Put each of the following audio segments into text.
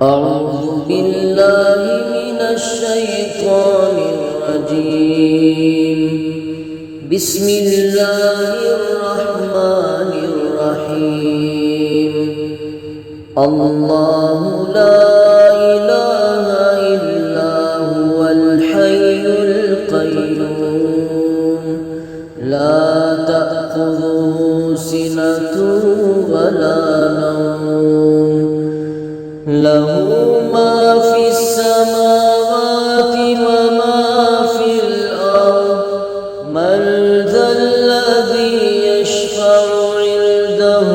أعوذ بالله من الشيطان الرجيم. بسم الله الرحمن الرحيم. الله لا إله إلا هو الحي القيوم لا تأخذه سنة ولا نوم له ما في السماوات وما في الأرض من ذا الذي يشفع عنده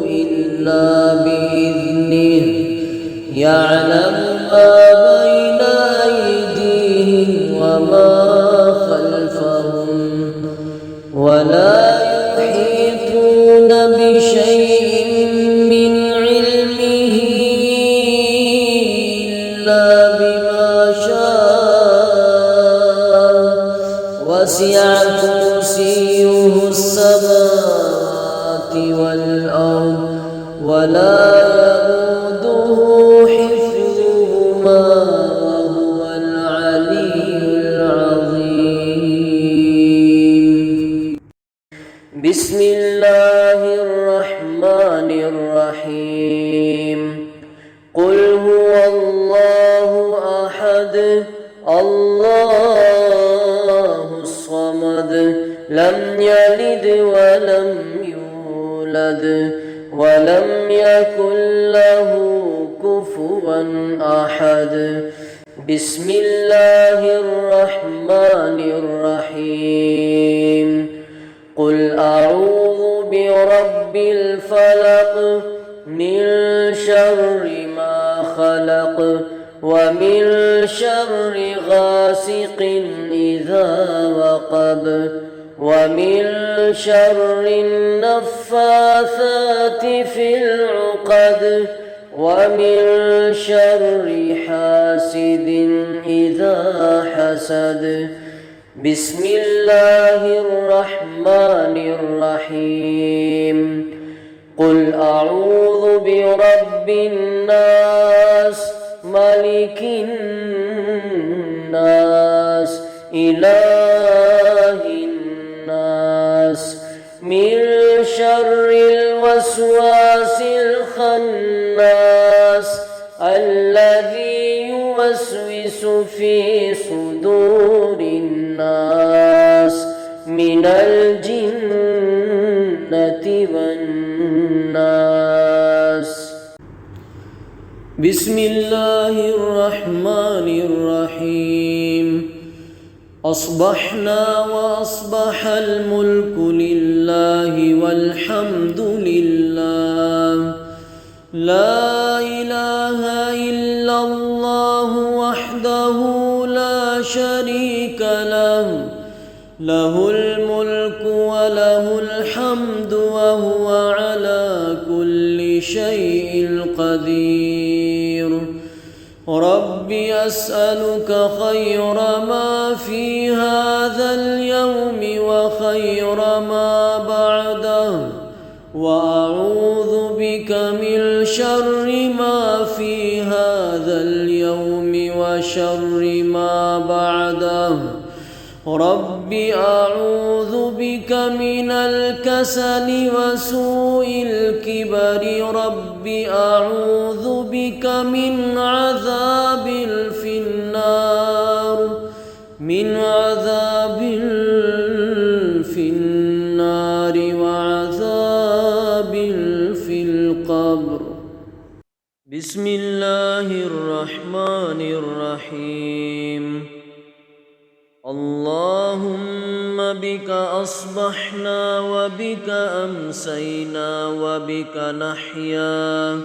إلا بإذنه يعلم ما بين أيديهم وما خلفهم ولا يحيطون بشيء وسع كرسيه السماوات والأرض ولا يئوده حفظهما وهو العلي العظيم. بسم الله الرحمن الرحيم. قل هو الله أحد الله لم يلد ولم يولد ولم يكن له كفوا أحد. بسم الله الرحمن الرحيم. قل أعوذ برب الفلق من شر ما خلق ومن شر غاسق إذا وقب ومن شر النفاثات في العقد ومن شر حاسد إذا حسد. بسم الله الرحمن الرحيم. قل أعوذ برب الناس ملك الناس إله الناس من شر الوسواس الخناس الذي يوسوس في صدور الناس من الجنة والناس. بسم الله الرحمن الرحيم. أصبحنا وأصبح الملك لله والحمد لله لا إله إلا الله وحده لا شريك له له الملك وله الحمد وهو على كل شيء قدير. رب أسألك خير ما في هذا اليوم وخير ما بعده وأعوذ بك من شر ما في هذا اليوم وشر ما بعده. رب أعوذ بك من الكسل وسوء الكبر. رب أعوذ بك من عذاب في النار وعذاب في القبر. بسم الله الرحمن الرحيم. اللهم بك أصبحنا وبك أمسينا وبك نحيا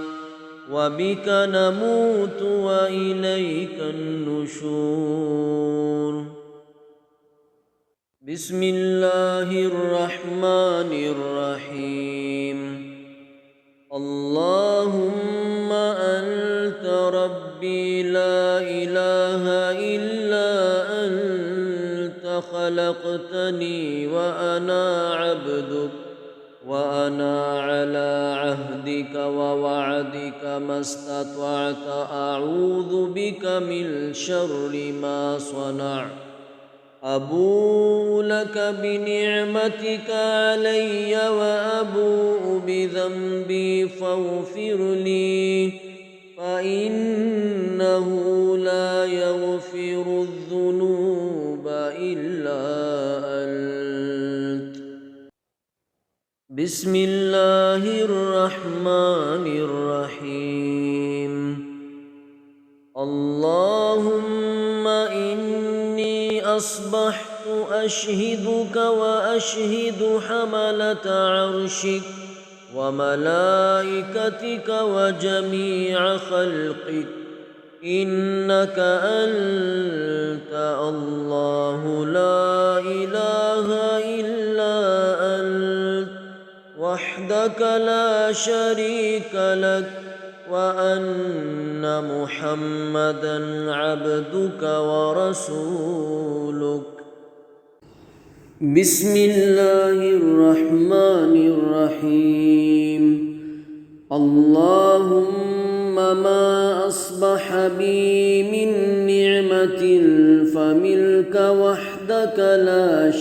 وبك نموت وإليك النشور. بسم الله الرحمن الرحيم. اللهم أنت ربي لا إله إلا أنت خلقتني وأنا عبدك وأنا على عهدك ووعدك ما استطعت أعوذ بك من شر ما صنعت أبوء لك بنعمتك علي وأبوء بذنبي فاغفر لي فإنه لا يغفر الذنوب إلا أنت. بسم الله الرحمن الرحيم. اللهم إني أصبحت أشهدك وأشهد حملة عرشك وملائكتك وجميع خلقك إنك أنت الله لا إله إلا أنت وحدك لا شريك لك وأن محمدًا عبدك ورسولك. بسم الله الرحمن الرحيم. اللهم ما أصبح بي من نعمة فمنك وحدك لا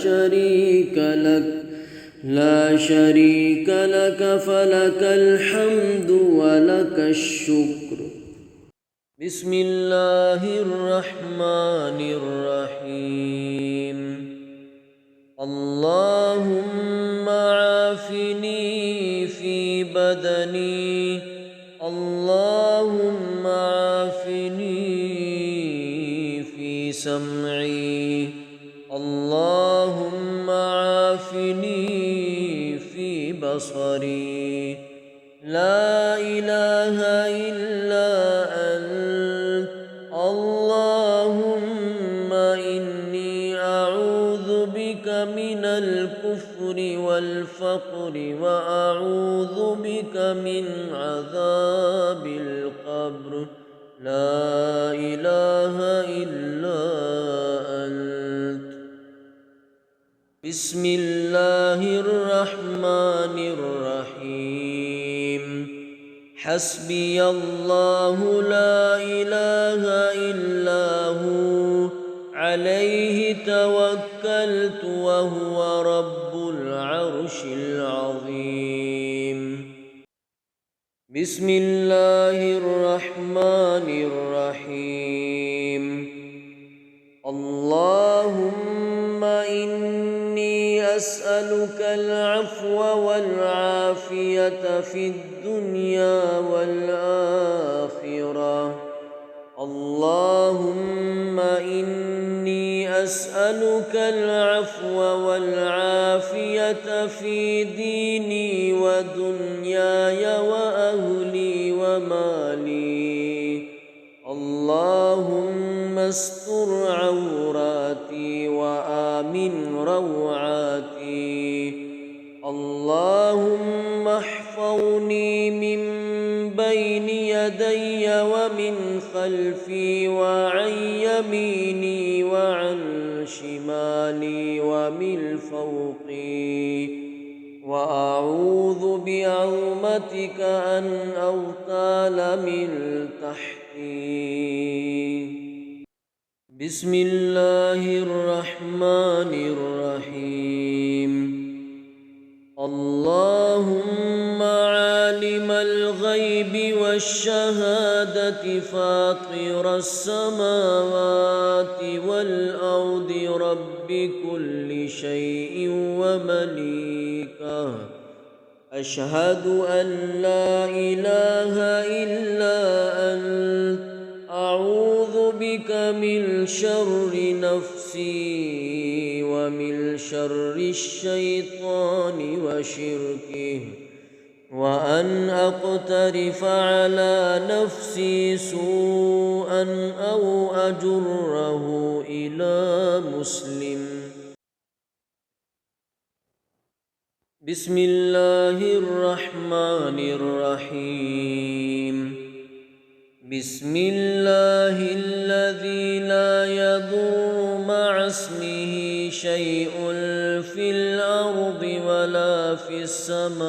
شريك لك فلك الحمد ولك الشكر. بسم الله الرحمن الرحيم. اللهم عافني في بدني اللهم عافني في سمعي اللهم عافني في بصري لا إله إلا أنت. اللهم إني أعوذ بك من الكفر والفقر وأعوذ بك من عذاب القبر لا إله إلا أنت. بسم الله الرحمن الرحيم. حسبي الله لا إله إلا هو عليه توكلت وهو رب العرش العظيم. بسم الله الرحمن الرحيم. اللهم إني أسألك العفو والعافية في الدنيا والآخرة. اللهم إني أسألك العفو والعافية في ديني ودنياي وأهلي ومالي. اللهم استر عوراتي وآمن روعاتي. اللهم احفظني من بين يدي ومن خلفي وعن يميني وعن شمالي ومن فوقي وأعوذ بعظمتك أن أغتال من تحتي. بسم الله الرحمن الرحيم. اللهم عالم الغيب والشهادة فاطر السماوات والأرض رب كل شيء ومليكه أشهد أن لا إله إلا أنت أعوذ بك من شر نفسي ومن شر الشيطان وشركه وأن أقترف على نفسي سوءا أو أجره إلى مسلم. بسم الله الرحمن الرحيم. بسم الله الذي لا يضر مع اسمه شيء في الأرض الأرض ولا في السماء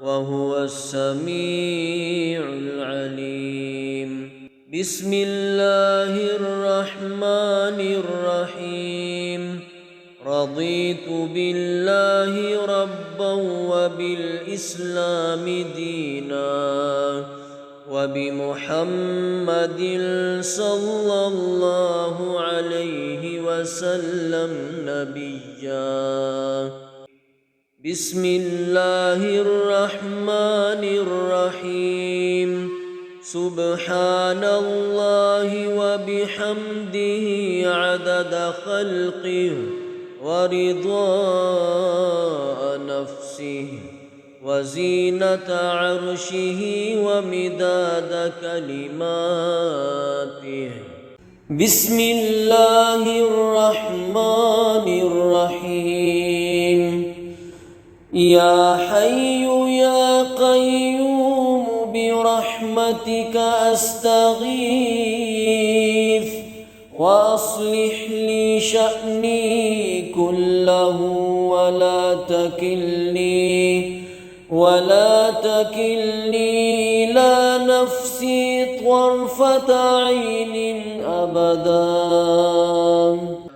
وهو السميع العليم. بسم الله الرحمن الرحيم. رضيت بالله ربا وبالإسلام دينا وبمحمد صلى الله عليه وسلم نبيا. بسم الله الرحمن الرحيم. سبحان الله وبحمده عدد خلقه ورضاء نفسه وزينة عرشه ومداد كلماته. بسم الله الرحمن الرحيم. يا حي يا قيوم برحمتك أستغيث وأصلح لي شأني كله ولا تكلني إلى نفسي طرفة عين أبدا.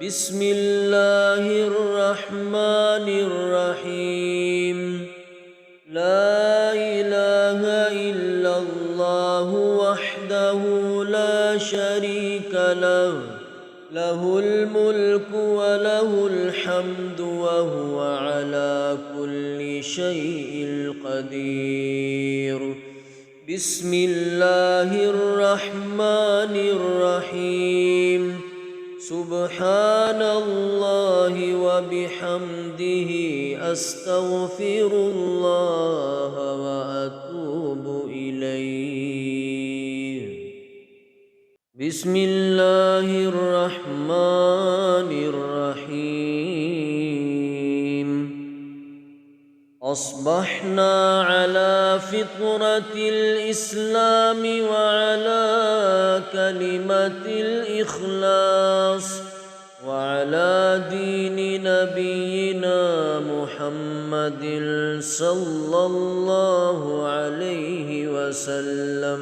بسم الله الرحمن الرحيم. لا إله إلا الله وحده لا شريك له، له الملك وله الحمد وهو على كل شيء قدير. بسم الله الرحمن الرحيم. سبحان الله وبحمده أستغفر الله وأتوب إليه. بسم الله الرحمن الرحيم. أصبحنا على فطرة الإسلام وعلى كلمة الإخلاص وعلى دين نبينا محمد صلى الله عليه وسلم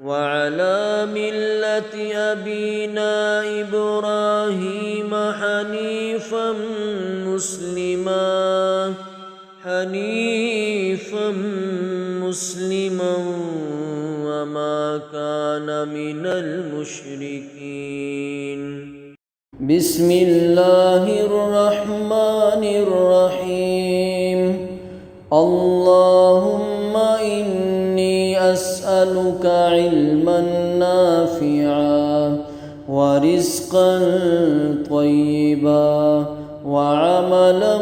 وعلى ملة أبينا إبراهيم حنيفا مسلما وما كان من المشركين. بسم الله الرحمن الرحيم. اللهم إني أسألك علما نافعا ورزقا طيبا وعملا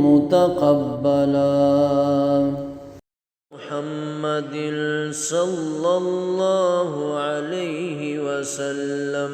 متقبلا. محمد صلى الله عليه وسلم.